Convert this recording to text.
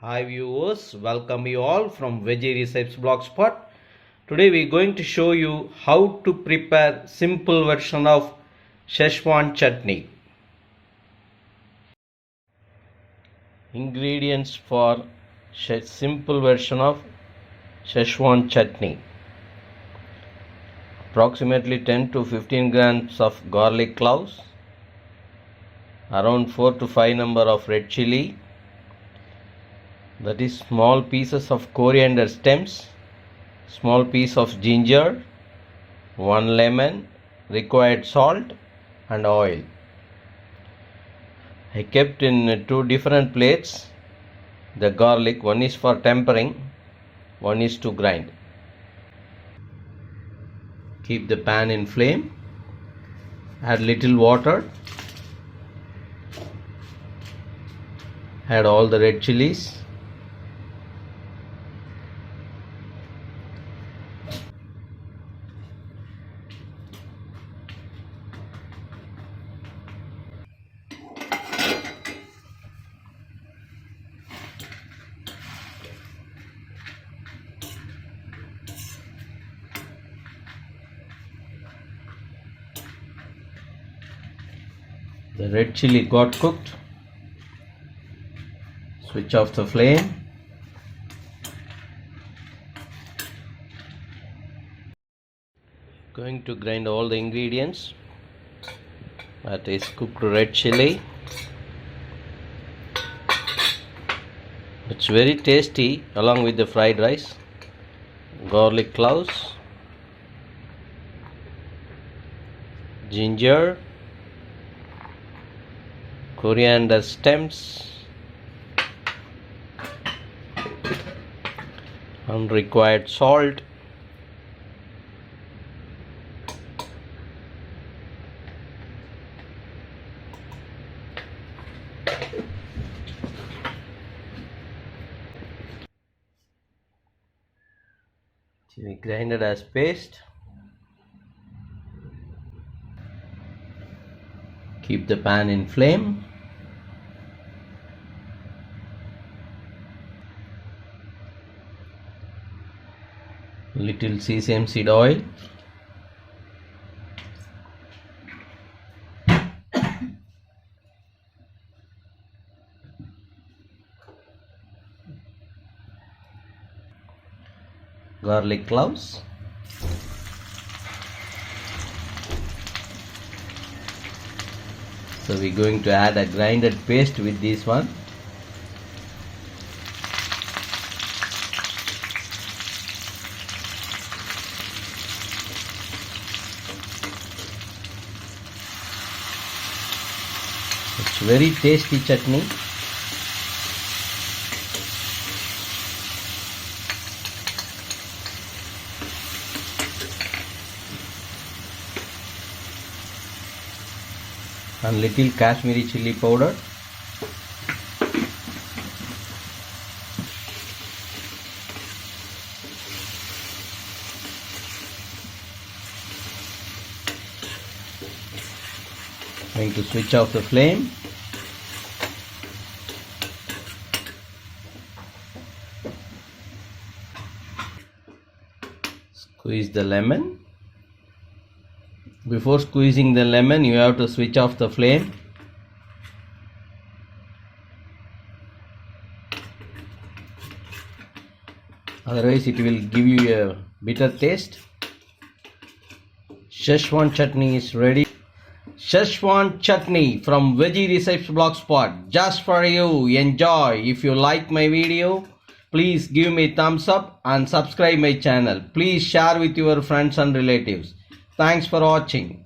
Hi viewers, welcome you all from Veggie Recipes Blogspot. Today we are going to show you how to prepare simple version of Szechuan chutney. Ingredients for simple version of Szechuan chutney. Approximately 10 to 15 grams of garlic cloves, around 4 to 5 number of red chili, that is small pieces of coriander stems, small piece of ginger, 1 lemon, required salt and oil. I kept in 2 different plates the garlic. One is for tempering, one is to grind. Keep the pan in flame, add little water, add all the red chilies, the red chili got cooked. Switch off the flame. Going to grind all the ingredients. That is cooked red chili. It's very tasty along with the fried rice. Garlic cloves, ginger, coriander stems, unrequired salt, we grind it as paste. Keep the pan in flame. Little sesame seed oil. Garlic cloves. So we're going to add a grinded paste with this one. It's very tasty chutney. And little Kashmiri chili powder. Going to switch off the flame. Squeeze the lemon. Before squeezing the lemon, you have to switch off the flame. Otherwise it will give you a bitter taste. Szechuan chutney is ready. Szechuan chutney from Veggie Recipes Blogspot, just for you. Enjoy. If you like my video, please give me thumbs up and subscribe my channel. Please share with your friends and relatives. Thanks for watching.